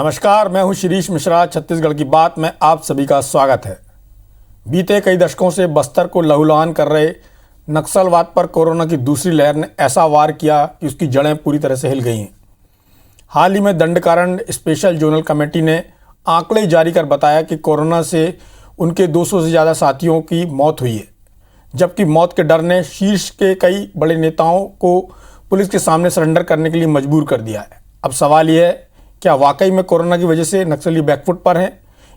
नमस्कार, मैं हूं शिरीष मिश्रा। छत्तीसगढ़ की बात में आप सभी का स्वागत है। बीते कई दशकों से बस्तर को लहूलुहान कर रहे नक्सलवाद पर कोरोना की दूसरी लहर ने ऐसा वार किया कि उसकी जड़ें पूरी तरह से हिल गई हैं। हाल ही में दंडकारण्य स्पेशल जोनल कमेटी ने आंकड़े जारी कर बताया कि कोरोना से उनके 200 से ज़्यादा साथियों की मौत हुई है, जबकि मौत के डर ने शीर्ष के कई बड़े नेताओं को पुलिस के सामने सरेंडर करने के लिए मजबूर कर दिया है। अब सवाल यह है, क्या वाकई में कोरोना की वजह से नक्सली बैकफुट पर हैं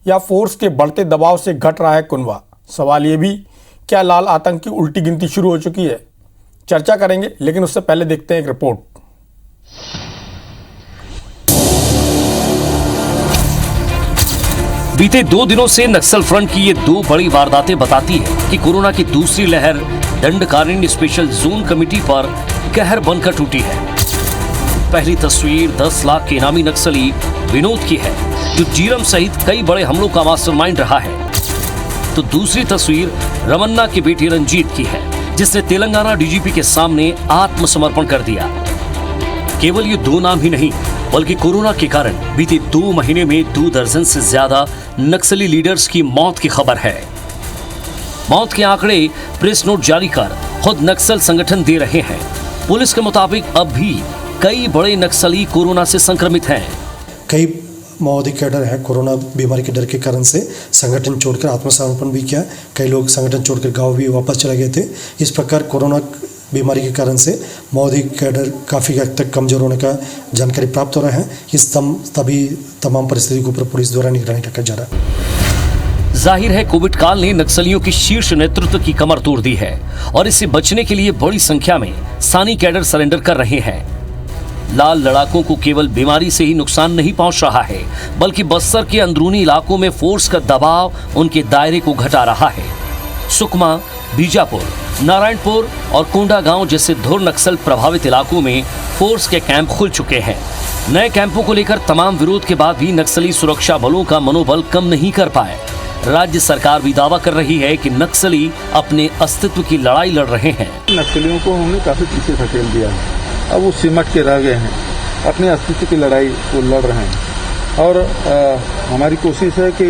या फोर्स के बढ़ते दबाव से घट रहा है कुनबा? सवाल ये भी, क्या लाल आतंक की उल्टी गिनती शुरू हो चुकी है? चर्चा करेंगे, लेकिन उससे पहले देखते हैं एक रिपोर्ट। बीते 2 दिनों से नक्सल फ्रंट की ये 2 बड़ी वारदातें बताती है कि कोरोना की दूसरी लहर दंडकारण्य स्पेशल जोन कमेटी पर कहर बनकर टूटी है। पहली तस्वीर 10 लाख के इनामी नक्सली विनोद की है, जो जीरम सहित कई बड़े हमलों का मास्टरमाइंड रहा है। तो दूसरी तस्वीर रमन्ना के बेटे रंजीत की है, जिसने तेलंगाना डीजीपी के सामने आत्मसमर्पण कर दिया। केवल ये 2 नाम ही नहीं, बल्कि कोरोना के कारण बीते 2 महीने में 2 दर्जन से ज्यादा नक्सली लीडर्स की मौत की खबर है। मौत के आंकड़े प्रेस नोट जारी कर खुद नक्सल संगठन दे रहे हैं। पुलिस के मुताबिक अब भी कई बड़े नक्सली कोरोना से संक्रमित हैं। कई माओवादी कैडर है कोरोना बीमारी के डर के कारण से संगठन छोड़कर आत्मसमर्पण भी किया। कई लोग संगठन छोड़कर गांव भी वापस चले गए थे। इस प्रकार कोरोना बीमारी के कारण से माओवादी कैडर काफ़ी हद तक कमजोर होने का जानकारी प्राप्त हो रहा है। इस तमाम परिस्थिति के ऊपर पुलिस द्वारा निगरानी रखा जा रहा है। जाहिर है, कोविड काल ने नक्सलियों की शीर्ष नेतृत्व की कमर तोड़ दी है और इससे बचने के लिए बड़ी संख्या में सानी कैडर सरेंडर कर रहे हैं। लाल लड़ाकों को केवल बीमारी से ही नुकसान नहीं पहुंच रहा है, बल्कि बस्तर के अंदरूनी इलाकों में फोर्स का दबाव उनके दायरे को घटा रहा है। सुकमा, बीजापुर, नारायणपुर और कोंडागांव जैसे धुर नक्सल प्रभावित इलाकों में फोर्स के कैंप खुल चुके हैं। नए कैंपों को लेकर तमाम विरोध के बाद भी नक्सली सुरक्षा बलों का मनोबल कम नहीं कर पाए। राज्य सरकार भी दावा कर रही है कि नक्सली अपने अस्तित्व की लड़ाई लड़ रहे हैं। नक्सलियों को हमने काफी पीछे धकेल दिया है, अब वो सिमट के रह गए हैं, अपने अस्तित्व की लड़ाई वो लड़ रहे हैं। और हमारी कोशिश है कि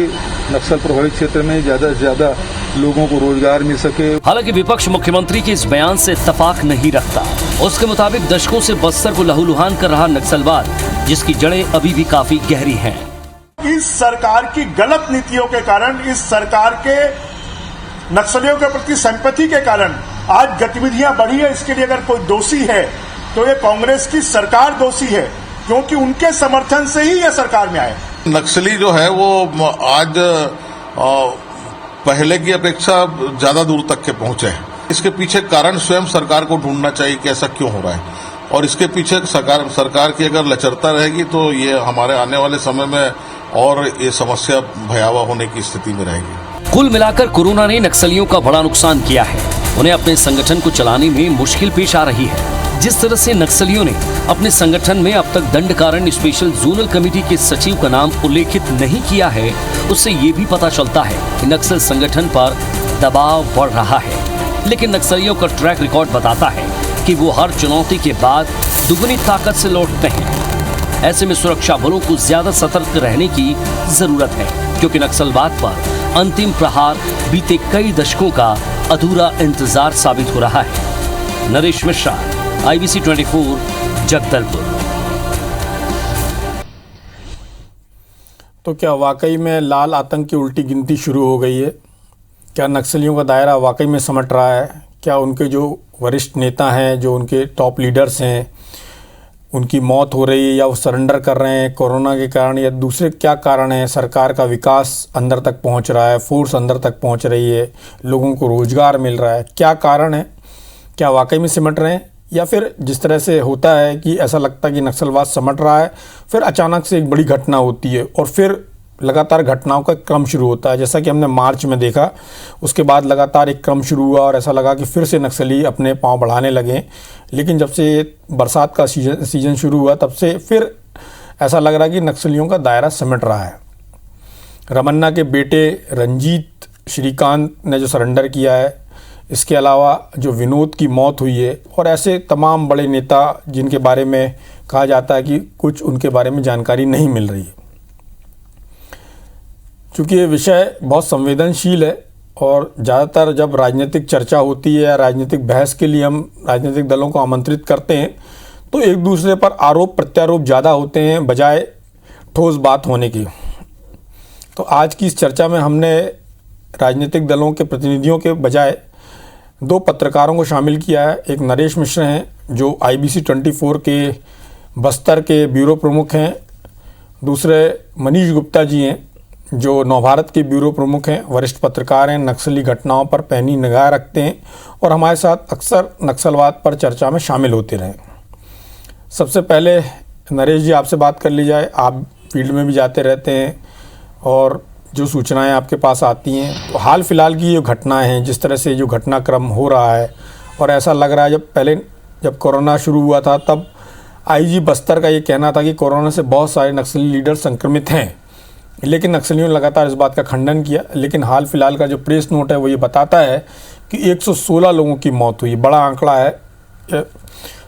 नक्सल प्रभावित क्षेत्र में ज्यादा से ज्यादा लोगों को रोजगार मिल सके। हालांकि विपक्ष मुख्यमंत्री के इस बयान से इत्तेफाक नहीं रखता। उसके मुताबिक दशकों से बस्तर को लहूलुहान कर रहा नक्सलवाद, जिसकी जड़ें अभी भी काफी गहरी हैं। इस सरकार की गलत नीतियों के कारण, इस सरकार के नक्सलियों के प्रति सिंपैथी के कारण आज गतिविधियां बढ़ी है। इसके लिए अगर कोई दोषी है तो ये कांग्रेस की सरकार दोषी है, क्योंकि उनके समर्थन से ही ये सरकार में आए। नक्सली जो है वो आज पहले की अपेक्षा ज्यादा दूर तक के पहुंचे हैं। इसके पीछे कारण स्वयं सरकार को ढूंढना चाहिए कि ऐसा क्यों हो रहा है, और इसके पीछे सरकार की अगर लचरता रहेगी तो ये हमारे आने वाले समय में और ये समस्या भयावह होने की स्थिति में रहेगी। कुल मिलाकर कोरोना ने नक्सलियों का बड़ा नुकसान किया है। उन्हें अपने संगठन को चलाने में मुश्किल पेश आ रही है। जिस तरह से नक्सलियों ने अपने संगठन में अब तक दंडकारण्य स्पेशल जोनल कमेटी के सचिव का नाम उल्लेखित नहीं किया है, उससे ये भी पता चलता है कि नक्सल संगठन पर दबाव बढ़ रहा है। लेकिन नक्सलियों का ट्रैक रिकॉर्ड बताता है कि वो हर चुनौती के बाद दुगनी ताकत से लौटते हैं। ऐसे में सुरक्षा बलों को ज्यादा सतर्क रहने की जरूरत है, क्योंकि नक्सलवाद पर अंतिम प्रहार बीते कई दशकों का अधूरा इंतजार साबित हो रहा है। नरेश मिश्रा, IBC 24, जगदलपुर। तो क्या वाकई में लाल आतंक की उल्टी गिनती शुरू हो गई है? क्या नक्सलियों का दायरा वाकई में समट रहा है? क्या उनके जो वरिष्ठ नेता हैं, जो उनके टॉप लीडर्स हैं, उनकी मौत हो रही है या वो सरेंडर कर रहे हैं कोरोना के कारण, या दूसरे क्या कारण हैं? सरकार का विकास अंदर तक पहुंच रहा है, फोर्स अंदर तक पहुंच रही है, लोगों को रोजगार मिल रहा है, क्या कारण है? क्या वाकई में सिमट रहे हैं, या फिर जिस तरह से होता है कि ऐसा लगता है कि नक्सलवाद समट रहा है, फिर अचानक से एक बड़ी घटना होती है और फिर लगातार घटनाओं का क्रम शुरू होता है, जैसा कि हमने मार्च में देखा। उसके बाद लगातार एक क्रम शुरू हुआ और ऐसा लगा कि फिर से नक्सली अपने पांव बढ़ाने लगे। लेकिन जब से बरसात का सीजन शुरू हुआ, तब से फिर ऐसा लग रहा है कि नक्सलियों का दायरा सिमट रहा है। रमन्ना के बेटे रंजीत श्रीकांत ने जो सरेंडर किया है, इसके अलावा जो विनोद की मौत हुई है, और ऐसे तमाम बड़े नेता जिनके बारे में कहा जाता है कि कुछ उनके बारे में जानकारी नहीं मिल रही है। चूँकि ये विषय बहुत संवेदनशील है और ज़्यादातर जब राजनीतिक चर्चा होती है या राजनीतिक बहस के लिए हम राजनीतिक दलों को आमंत्रित करते हैं तो एक दूसरे पर आरोप प्रत्यारोप ज़्यादा होते हैं बजाय ठोस बात होने की। तो आज की इस चर्चा में हमने राजनीतिक दलों के प्रतिनिधियों के बजाय 2 पत्रकारों को शामिल किया है। एक नरेश मिश्र हैं जो IBC 24 के बस्तर के ब्यूरो प्रमुख हैं, दूसरे मनीष गुप्ता जी हैं जो नवभारत के ब्यूरो प्रमुख हैं, वरिष्ठ पत्रकार हैं, नक्सली घटनाओं पर पैनी निगाह रखते हैं और हमारे साथ अक्सर नक्सलवाद पर चर्चा में शामिल होते रहे। सबसे पहले नरेश जी आपसे बात कर ली जाए। आप फील्ड में भी जाते रहते हैं और जो सूचनाएं आपके पास आती हैं, तो हाल फिलहाल की जो घटनाएं हैं, जिस तरह से जो घटनाक्रम हो रहा है और ऐसा लग रहा है जब कोरोना शुरू हुआ था तब IG बस्तर का ये कहना था कि कोरोना से बहुत सारे नक्सली लीडर संक्रमित हैं, लेकिन नक्सलियों ने लगातार इस बात का खंडन किया। लेकिन हाल फिलहाल का जो प्रेस नोट है वो ये बताता है कि 116 लोगों की मौत हुई। बड़ा आंकड़ा है,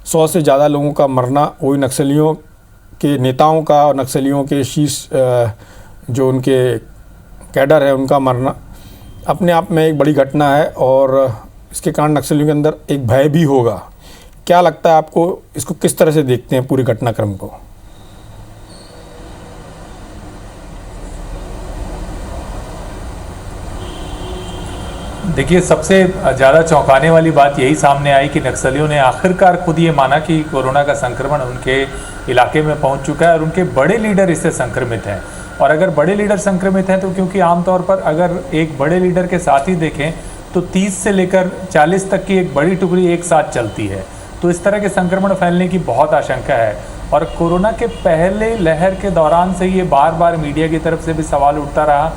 100 से ज़्यादा लोगों का मरना वही नक्सलियों के नेताओं का और नक्सलियों के शीर्ष जो उनके कैडर है उनका मरना अपने आप में एक बड़ी घटना है और इसके कारण नक्सलियों के अंदर एक भय भी होगा। क्या लगता है आपको, इसको किस तरह से देखते हैं पूरे घटनाक्रम को? देखिए, सबसे ज़्यादा चौंकाने वाली बात यही सामने आई कि नक्सलियों ने आखिरकार खुद ये माना कि कोरोना का संक्रमण उनके इलाके में पहुंच चुका है और उनके बड़े लीडर इससे संक्रमित हैं। और अगर बड़े लीडर संक्रमित हैं तो क्योंकि आमतौर पर अगर एक बड़े लीडर के साथ ही देखें तो 30 से लेकर 40 तक की एक बड़ी टुकड़ी एक साथ चलती है, तो इस तरह के संक्रमण फैलने की बहुत आशंका है। और कोरोना के पहले लहर के दौरान से ये बार बार मीडिया की तरफ से भी सवाल उठता रहा,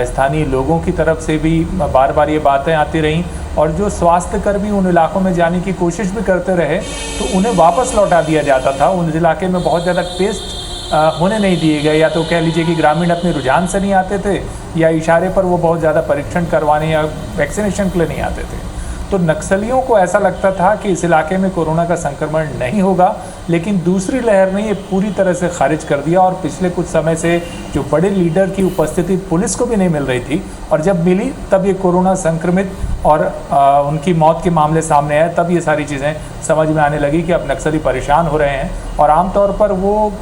स्थानीय लोगों की तरफ से भी बार बार ये बातें आती रहीं और जो स्वास्थ्यकर्मी उन इलाकों में जाने की कोशिश भी करते रहे तो उन्हें वापस लौटा दिया जाता था। उन इलाके में बहुत ज़्यादा टेस्ट होने नहीं दिए गए, या तो कह लीजिए कि ग्रामीण अपने रुझान से नहीं आते थे या इशारे पर वो बहुत ज़्यादा परीक्षण करवाने या वैक्सीनेशन के लिए नहीं आते थे। तो नक्सलियों को ऐसा लगता था कि इस इलाके में कोरोना का संक्रमण नहीं होगा, लेकिन दूसरी लहर ने ये पूरी तरह से खारिज कर दिया और पिछले कुछ समय से जो बड़े लीडर की उपस्थिति पुलिस को भी नहीं मिल रही थी और जब मिली तब ये कोरोना संक्रमित और उनकी मौत के मामले सामने आए, तब ये सारी चीज़ें समझ में आने लगी कि अब नक्सली परेशान हो रहे हैं। और आमतौर पर वो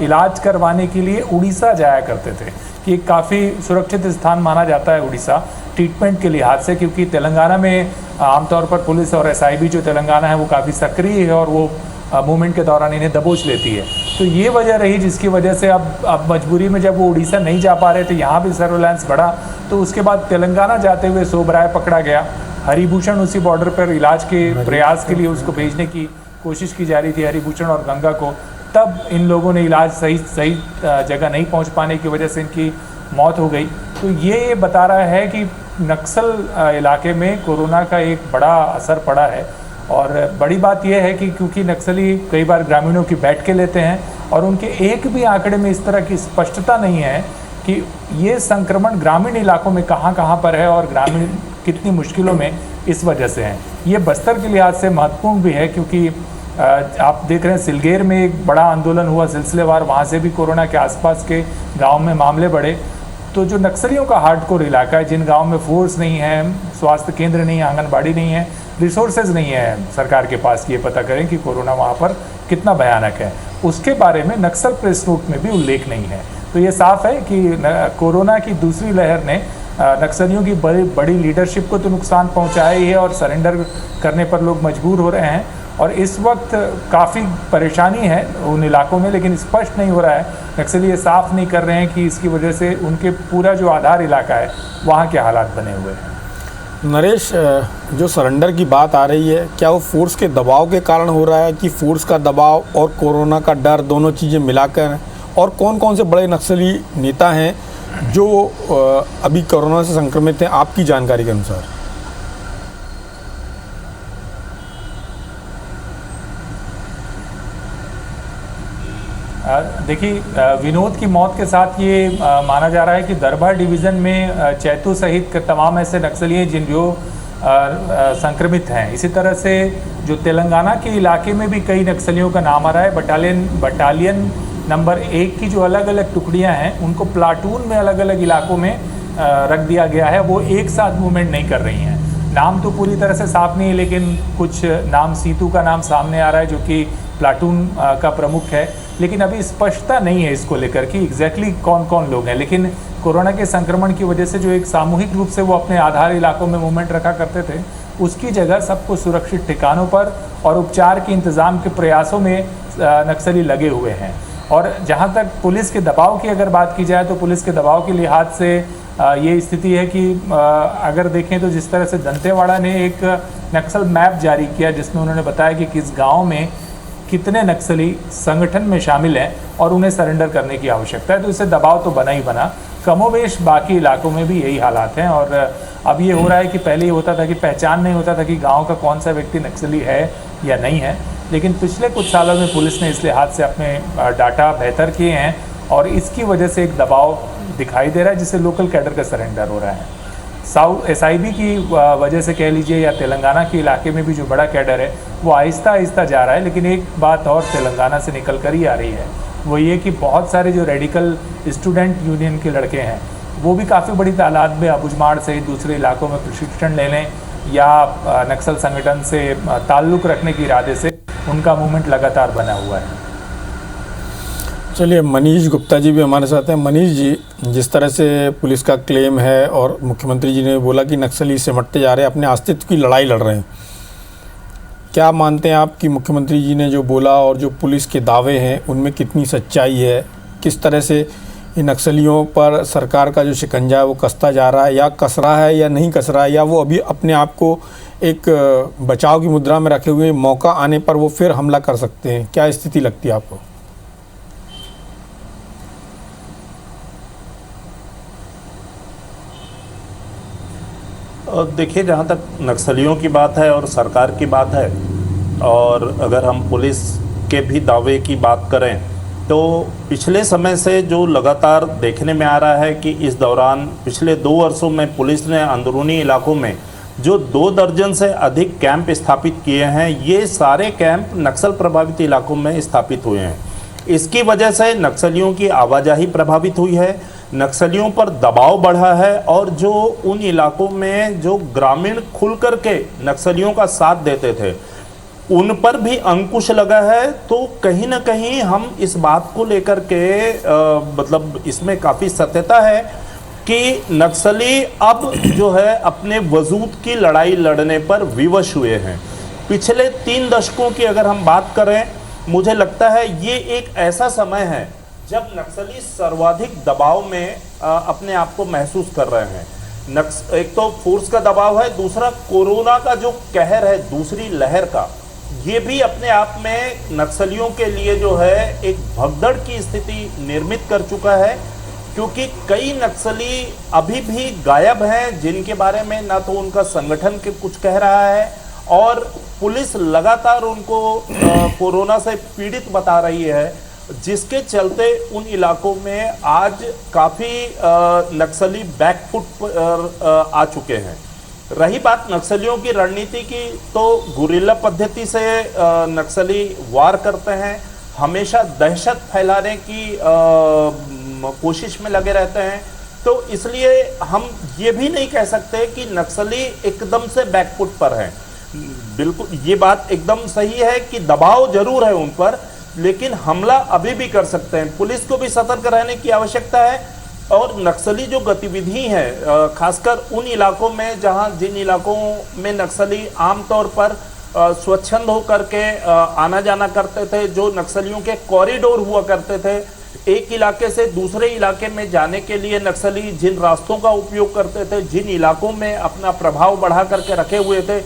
इलाज करवाने के लिए उड़ीसा जाया करते थे कि काफ़ी सुरक्षित स्थान माना जाता है उड़ीसा ट्रीटमेंट के लिहाज से, क्योंकि तेलंगाना में आमतौर पर पुलिस और SIB जो तेलंगाना है वो काफ़ी सक्रिय है और वो मूवमेंट के दौरान इन्हें दबोच लेती है। तो ये वजह रही जिसकी वजह से अब मजबूरी में जब वो उड़ीसा नहीं जा पा रहे थे, यहाँ भी सर्वेलेंस बढ़ा, तो उसके बाद तेलंगाना जाते हुए सोबराय पकड़ा गया। हरिभूषण उसी बॉर्डर पर इलाज के प्रयास के लिए उसको भेजने की कोशिश की जा रही थी, हरिभूषण और गंगा को। तब इन लोगों ने इलाज सही जगह नहीं पहुँच पाने की वजह से इनकी मौत हो गई। तो ये बता रहा है कि नक्सल इलाके में कोरोना का एक बड़ा असर पड़ा है। और बड़ी बात यह है कि क्योंकि नक्सली कई बार ग्रामीणों की बैठ के लेते हैं और उनके एक भी आंकड़े में इस तरह की स्पष्टता नहीं है कि ये संक्रमण ग्रामीण इलाकों में कहाँ पर है और ग्रामीण कितनी मुश्किलों में इस वजह से हैं। ये बस्तर के लिहाज से महत्वपूर्ण भी है क्योंकि आप देख रहे हैं सिलगेर में एक बड़ा आंदोलन हुआ सिलसिलेवार, वहाँ से भी कोरोना के आसपास के गाँव में मामले बढ़े। तो जो नक्सलियों का हार्डकोर इलाका है, जिन गांव में फोर्स नहीं है, स्वास्थ्य केंद्र नहीं है, आंगनबाड़ी नहीं है, रिसोर्सेज नहीं है सरकार के पास कि ये पता करें कि कोरोना वहाँ पर कितना भयानक है, उसके बारे में नक्सल प्रेस नोट में भी उल्लेख नहीं है। तो ये साफ है कि कोरोना की दूसरी लहर ने नक्सलियों की बड़ी लीडरशिप को तो नुकसान पहुँचाया ही है और सरेंडर करने पर लोग मजबूर हो रहे हैं। और इस वक्त काफ़ी परेशानी है उन इलाकों में, लेकिन स्पष्ट नहीं हो रहा है, नक्सली ये साफ नहीं कर रहे हैं कि इसकी वजह से उनके पूरा जो आधार इलाका है वहाँ के हालात बने हुए हैं। नरेश, जो सरेंडर की बात आ रही है, क्या वो फोर्स के दबाव के कारण हो रहा है कि फोर्स का दबाव और कोरोना का डर दोनों चीज़ें मिलाकर? और कौन कौन से बड़े नक्सली नेता हैं जो अभी कोरोना से संक्रमित हैं आपकी जानकारी के अनुसार? देखिए, विनोद की मौत के साथ ये माना जा रहा है कि दरबार डिवीज़न में चैतू सहित तमाम ऐसे नक्सली हैं जिन जो संक्रमित हैं। इसी तरह से जो तेलंगाना के इलाके में भी कई नक्सलियों का नाम आ रहा है। बटालियन नंबर 1 की जो अलग अलग टुकड़ियां हैं उनको प्लाटून में अलग अलग इलाकों में रख दिया गया है, वो एक साथ मूवमेंट नहीं कर रही हैं। नाम तो पूरी तरह से साफ नहीं है, लेकिन कुछ नाम, सीतू का नाम सामने आ रहा है जो कि प्लाटून का प्रमुख है, लेकिन अभी स्पष्टता नहीं है इसको लेकर कि एग्जैक्टली कौन कौन लोग हैं। लेकिन कोरोना के संक्रमण की वजह से जो एक सामूहिक रूप से वो अपने आधार इलाकों में मूवमेंट रखा करते थे, उसकी जगह सबको सुरक्षित ठिकानों पर और उपचार के इंतज़ाम के प्रयासों में नक्सली लगे हुए हैं। और जहाँ तक पुलिस के दबाव की अगर बात की जाए तो पुलिस के दबाव के लिहाज से ये स्थिति है कि अगर देखें तो जिस तरह से दंतेवाड़ा ने एक नक्सल मैप जारी किया जिसमें उन्होंने बताया कि किस गांव में कितने नक्सली संगठन में शामिल हैं और उन्हें सरेंडर करने की आवश्यकता है, तो इससे दबाव तो बना ही बना। कमोवेश बाकी इलाकों में भी यही हालात हैं। और अब ये हो रहा है कि पहले ये होता था कि पहचान नहीं होता था कि गांव का कौन सा व्यक्ति नक्सली है या नहीं है, लेकिन पिछले कुछ सालों में पुलिस ने इस लिहाज से अपने डाटा बेहतर किए हैं और इसकी वजह से एक दबाव दिखाई दे रहा है जिससे लोकल कैडर का सरेंडर हो रहा है। SIB की वजह से कह लीजिए या तेलंगाना के इलाके में भी जो बड़ा कैडर है वो आहिस्ता आहिस्ता जा रहा है। लेकिन एक बात और तेलंगाना से निकल कर ही आ रही है, वो ये कि बहुत सारे जो रेडिकल स्टूडेंट यूनियन के लड़के हैं वो भी काफ़ी बड़ी तादाद में अबुझमाड़ से दूसरे इलाकों में प्रशिक्षण लेने या नक्सल संगठन से ताल्लुक़ रखने के इरादे से उनका मूवमेंट लगातार बना हुआ है। चलिए, मनीष गुप्ता जी भी हमारे साथ हैं। मनीष जी, जिस तरह से पुलिस का क्लेम है और मुख्यमंत्री जी ने बोला कि नक्सली सिमटते जा रहे हैं, अपने अस्तित्व की लड़ाई लड़ रहे हैं, क्या मानते हैं आप कि मुख्यमंत्री जी ने जो बोला और जो पुलिस के दावे हैं उनमें कितनी सच्चाई है? किस तरह से इन नक्सलियों पर सरकार का जो शिकंजा है वो कसता जा रहा है या कस रहा है या नहीं कस रहा है, या वो अभी अपने आप को एक बचाव की मुद्रा में रखे हुए मौका आने पर वो फिर हमला कर सकते हैं? क्या स्थिति लगती है आपको? देखिए, जहाँ तक नक्सलियों की बात है और सरकार की बात है, और अगर हम पुलिस के भी दावे की बात करें तो पिछले समय से जो लगातार देखने में आ रहा है कि इस दौरान पिछले 2 वर्षों में पुलिस ने अंदरूनी इलाकों में जो 2 दर्जन से अधिक कैंप स्थापित किए हैं, ये सारे कैंप नक्सल प्रभावित इलाकों में स्थापित हुए हैं। इसकी वजह से नक्सलियों की आवाजाही प्रभावित हुई है, नक्सलियों पर दबाव बढ़ा है और जो उन इलाकों में जो ग्रामीण खुल कर के नक्सलियों का साथ देते थे उन पर भी अंकुश लगा है। तो कहीं ना कहीं हम इस बात को लेकर के मतलब इसमें काफ़ी सत्यता है कि नक्सली अब जो है अपने वजूद की लड़ाई लड़ने पर विवश हुए हैं। पिछले 3 दशकों की अगर हम बात करें, मुझे लगता है ये एक ऐसा समय है जब नक्सली सर्वाधिक दबाव में अपने आप को महसूस कर रहे हैं। एक तो फोर्स का दबाव है, दूसरा कोरोना का जो कहर है दूसरी लहर का, ये भी अपने आप में नक्सलियों के लिए जो है एक भगदड़ की स्थिति निर्मित कर चुका है, क्योंकि कई नक्सली अभी भी गायब हैं जिनके बारे में ना तो उनका संगठन के कुछ कह रहा है और पुलिस लगातार उनको कोरोना से पीड़ित बता रही है, जिसके चलते उन इलाकों में आज काफ़ी नक्सली बैकफुट पर आ चुके हैं। रही बात नक्सलियों की रणनीति की, तो गुरिल्ला पद्धति से नक्सली वार करते हैं, हमेशा दहशत फैलाने की कोशिश में लगे रहते हैं। तो इसलिए हम ये भी नहीं कह सकते कि नक्सली एकदम से बैकफुट पर हैं। बिल्कुल ये बात एकदम सही है कि दबाव जरूर है उन पर, लेकिन हमला अभी भी कर सकते हैं। पुलिस को भी सतर्क रहने की आवश्यकता है और नक्सली जो गतिविधि है, खासकर उन इलाकों में जहां जिन इलाकों में नक्सली आमतौर पर स्वच्छंद होकर के आना जाना करते थे, जो नक्सलियों के कॉरिडोर हुआ करते थे, एक इलाके से दूसरे इलाके में जाने के लिए नक्सली जिन रास्तों का उपयोग करते थे, जिन इलाकों में अपना प्रभाव बढ़ा करके रखे हुए थे,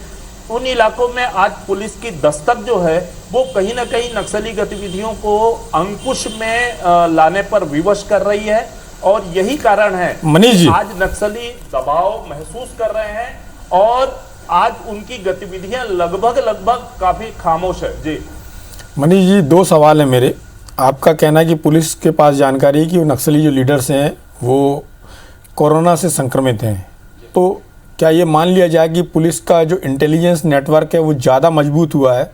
उन इलाकों में आज पुलिस की दस्तक जो है वो कहीं ना कहीं नक्सली गतिविधियों को अंकुश में लाने पर विवश कर रही है। और यही कारण है मनीष जी, आज नक्सली दबाव महसूस कर रहे हैं और आज उनकी गतिविधियां लगभग काफी खामोश है। जी मनीष जी, 2 सवाल है मेरे। आपका कहना है कि पुलिस के पास जानकारी है कि वो नक्सली जो लीडर्स हैं वो कोरोना से संक्रमित हैं, तो क्या ये मान लिया जाए कि पुलिस का जो इंटेलिजेंस नेटवर्क है वो ज़्यादा मजबूत हुआ है?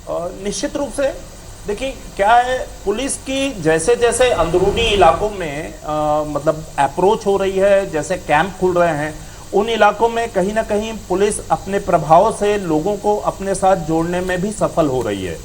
निश्चित रूप से देखिए क्या है, पुलिस की जैसे जैसे अंदरूनी इलाकों में मतलब अप्रोच हो रही है, जैसे कैंप खुल रहे हैं, उन इलाकों में कहीं ना कहीं पुलिस अपने प्रभाव से लोगों को अपने साथ जोड़ने में भी सफल हो रही है।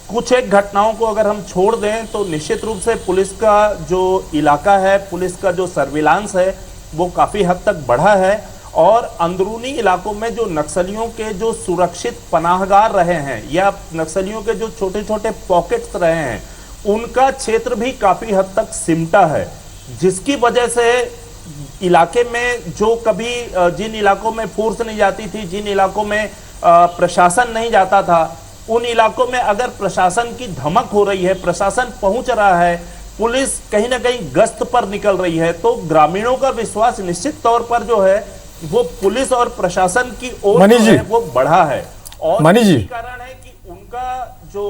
कुछ एक घटनाओं को अगर हम छोड़ दें तो निश्चित रूप से पुलिस का जो इलाका है, पुलिस का जो सर्विलांस है वो काफ़ी हद तक बढ़ा है, और अंदरूनी इलाकों में जो नक्सलियों के जो सुरक्षित पनाहगार रहे हैं या नक्सलियों के जो छोटे छोटे पॉकेट्स रहे हैं, उनका क्षेत्र भी काफ़ी हद तक सिमटा है, जिसकी वजह से इलाके में जो कभी जिन इलाकों में फोर्स नहीं जाती थी, जिन इलाकों में प्रशासन नहीं जाता था, उन इलाकों में अगर प्रशासन की धमक हो रही है, प्रशासन पहुंच रहा है, पुलिस कहीं ना कहीं गश्त पर निकल रही है, तो ग्रामीणों का विश्वास निश्चित तौर पर जो है वो पुलिस और प्रशासन की ओर जो है वो बढ़ा है। और यही कारण है कि उनका जो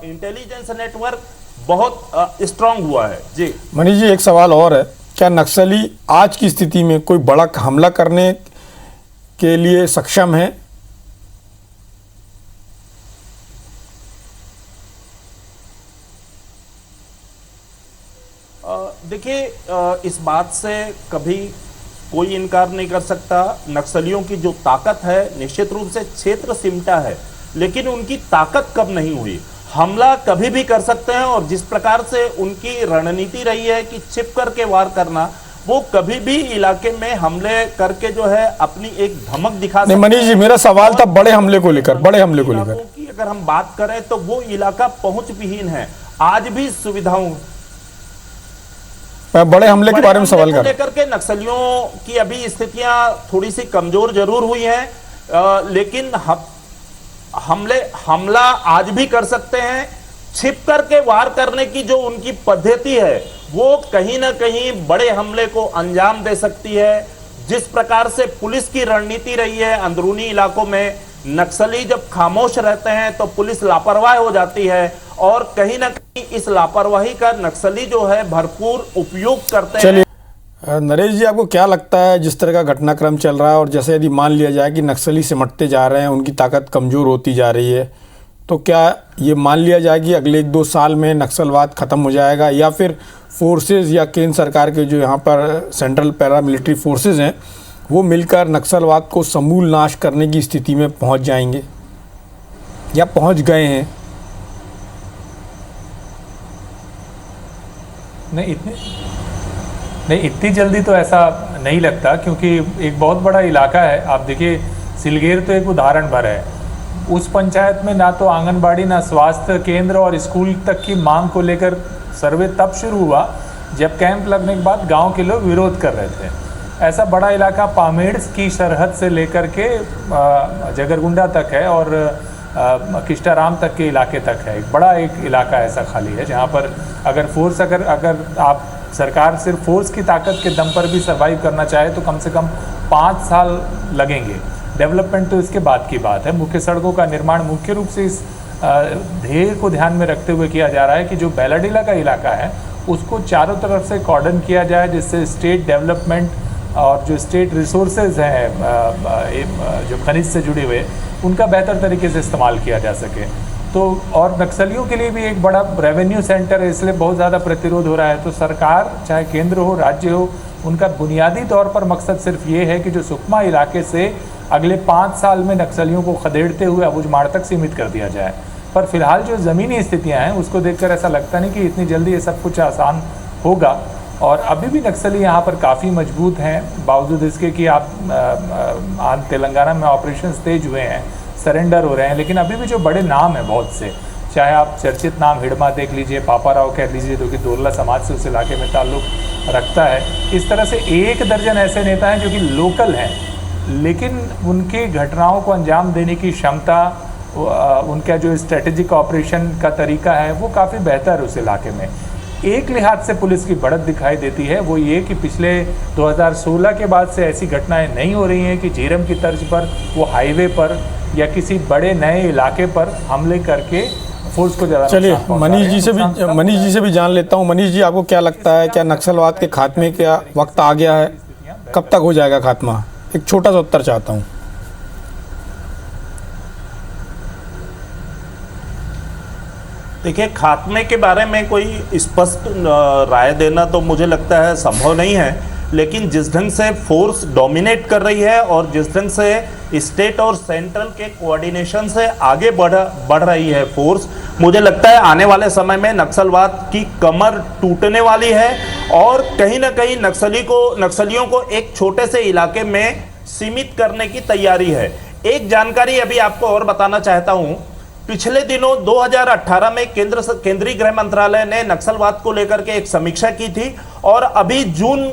इंटेलिजेंस नेटवर्क बहुत स्ट्रांग हुआ है। जी मनीष जी, एक सवाल और है, क्या नक्सली आज की स्थिति में कोई बड़ा हमला करने के लिए सक्षम है? देखिए, इस बात से कभी कोई इनकार नहीं कर सकता, नक्सलियों की जो ताकत है निश्चित रूप से क्षेत्र सिमटा है, लेकिन उनकी ताकत कब नहीं हुई। हमला कभी भी कर सकते हैं, और जिस प्रकार से उनकी रणनीति रही है कि छिप करके वार करना, वो कभी भी इलाके में हमले करके जो है अपनी एक धमक दिखा सकते हैं। मनीष जी, मेरा सवाल था बड़े हमले को लेकर, बड़े हमले को लेकर की अगर हम बात करें तो वो इलाका पहुंच विहीन है, आज भी सुविधाओं, मैं बड़े हमले के बारे में सवाल कर लेकर के नक्सलियों की अभी स्थितियां थोड़ी सी कमजोर जरूर हुई हैं, लेकिन हमला आज भी कर सकते हैं। छिप करके वार करने की जो उनकी पद्धति है वो कहीं ना कहीं बड़े हमले को अंजाम दे सकती है। जिस प्रकार से पुलिस की रणनीति रही है अंदरूनी इलाकों में, नक्सली जब खामोश रहते हैं तो पुलिस लापरवाह हो जाती है, और कहीं ना कहीं इस लापरवाही का नक्सली जो है भरपूर उपयोग करते हैं। नरेश जी, आपको क्या लगता है जिस तरह का घटनाक्रम चल रहा है, और जैसे यदि मान लिया जाए कि नक्सली सिमटते जा रहे हैं, उनकी ताकत कमज़ोर होती जा रही है, तो क्या ये मान लिया जाए कि अगले 1-2 साल में नक्सलवाद ख़त्म हो जाएगा, या फिर फोर्सेस या केंद्र सरकार के जो यहाँ पर सेंट्रल पैरामिलिट्री फोर्सेस हैं वो मिलकर नक्सलवाद को समूल नाश करने की स्थिति में पहुँच जाएंगे या पहुँच गए हैं? नहीं, इतनी जल्दी तो ऐसा नहीं लगता, क्योंकि एक बहुत बड़ा इलाका है। आप देखिए, सिलगेर तो एक उदाहरण भर है। उस पंचायत में ना तो आंगनबाड़ी, ना स्वास्थ्य केंद्र और स्कूल तक की मांग को लेकर सर्वे तब शुरू हुआ जब कैंप लगने के बाद गांव के लोग विरोध कर रहे थे। ऐसा बड़ा इलाका पामेड़ की सरहद से लेकर के जगरगुंडा तक है, और किष्टाराम तक के इलाके तक है। एक बड़ा इलाका ऐसा खाली है जहाँ पर अगर आप सरकार सिर्फ फोर्स की ताकत के दम पर भी सर्वाइव करना चाहे तो कम से कम 5 साल लगेंगे। डेवलपमेंट तो इसके बाद की बात है। मुख्य सड़कों का निर्माण मुख्य रूप से इस ध्येय को ध्यान में रखते हुए किया जा रहा है कि जो बैलाडीला का इलाका है उसको चारों तरफ से कॉर्डन किया जाए, जिससे स्टेट डेवलपमेंट और जो स्टेट रिसोर्सेज हैं जो खनिज से जुड़े हुए, उनका बेहतर तरीके से इस्तेमाल किया जा सके। तो और नक्सलियों के लिए भी एक बड़ा रेवेन्यू सेंटर है, इसलिए बहुत ज़्यादा प्रतिरोध हो रहा है। तो सरकार, चाहे केंद्र हो, राज्य हो, उनका बुनियादी तौर पर मकसद सिर्फ ये है कि जो सुकमा इलाके से अगले 5 साल में नक्सलियों को खदेड़ते हुए अबुझमाड़ तक सीमित कर दिया जाए। पर फिलहाल जो ज़मीनी स्थितियाँ हैं उसको देखकर ऐसा लगता नहीं कि इतनी जल्दी ये सब कुछ आसान होगा। और अभी भी नक्सली यहाँ पर काफ़ी मजबूत हैं, बावजूद इसके कि आप तेलंगाना में ऑपरेशंस तेज हुए हैं, सरेंडर हो रहे हैं, लेकिन अभी भी जो बड़े नाम हैं बहुत से, चाहे आप चर्चित नाम हिडमा देख लीजिए, पापाराव कह लीजिए, जो कि दोरला समाज से उस इलाके में ताल्लुक़ रखता है। इस तरह से 1 दर्जन ऐसे नेता हैं जो कि लोकल हैं, लेकिन उनकी घटनाओं को अंजाम देने की क्षमता, उनका जो स्ट्रेटेजिक ऑपरेशन का तरीका है वो काफ़ी बेहतर है उस इलाके में। एक लिहाज से पुलिस की बढ़त दिखाई देती है, वो ये कि पिछले 2016 के बाद से ऐसी घटनाएं नहीं हो रही हैं कि झीरम की तर्ज पर वो हाईवे पर या किसी बड़े नए इलाके पर हमले करके फोर्स को ज़्यादा। चलिए, मनीष जी से भी जान लेता हूँ। मनीष जी, आपको क्या लगता है, क्या नक्सलवाद के खात्मे का वक्त आ गया है? कब तक हो जाएगा खात्मा? एक छोटा सा उत्तर चाहता हूँ। देखिए, खात्मे के बारे में कोई स्पष्ट राय देना तो मुझे लगता है संभव नहीं है, लेकिन जिस ढंग से फोर्स डोमिनेट कर रही है और जिस ढंग से स्टेट और सेंट्रल के कोऑर्डिनेशन से आगे बढ़ रही है फोर्स, मुझे लगता है आने वाले समय में नक्सलवाद की कमर टूटने वाली है और कहीं ना कहीं नक्सलियों को एक छोटे से इलाके में सीमित करने की तैयारी है। एक जानकारी अभी आपको और बताना चाहता हूं, पिछले दिनों 2018 में केंद्रीय गृह मंत्रालय ने नक्सलवाद को लेकर के एक समीक्षा की थी और अभी जून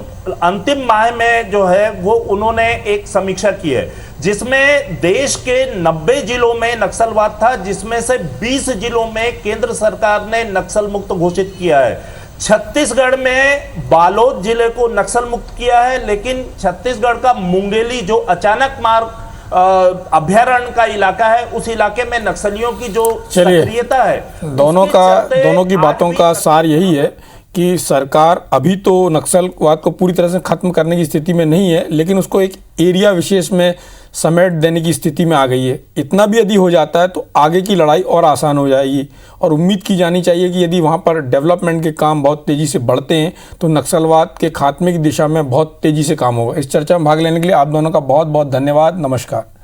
अंतिम माह में जो है वो उन्होंने एक समीक्षा की है जिसमें देश के 90 जिलों में नक्सलवाद था, जिसमें से 20 जिलों में केंद्र सरकार ने नक्सल मुक्त घोषित किया है। छत्तीसगढ़ में बालोद जिले को नक्सल मुक्त किया है, लेकिन छत्तीसगढ़ का मुंगेली जो अचानक मार्ग अभ्यारण्य का इलाका है, उस इलाके में नक्सलियों की जो सक्रियता है, दोनों की बातों का सार यही है कि सरकार अभी तो नक्सलवाद को पूरी तरह से खत्म करने की स्थिति में नहीं है, लेकिन उसको एक एरिया विशेष में समेट देने की स्थिति में आ गई है। इतना भी यदि हो जाता है तो आगे की लड़ाई और आसान हो जाएगी और उम्मीद की जानी चाहिए कि यदि वहाँ पर डेवलपमेंट के काम बहुत तेज़ी से बढ़ते हैं तो नक्सलवाद के खात्मे की दिशा में बहुत तेज़ी से काम होगा। इस चर्चा में भाग लेने के लिए आप दोनों का बहुत बहुत धन्यवाद। नमस्कार।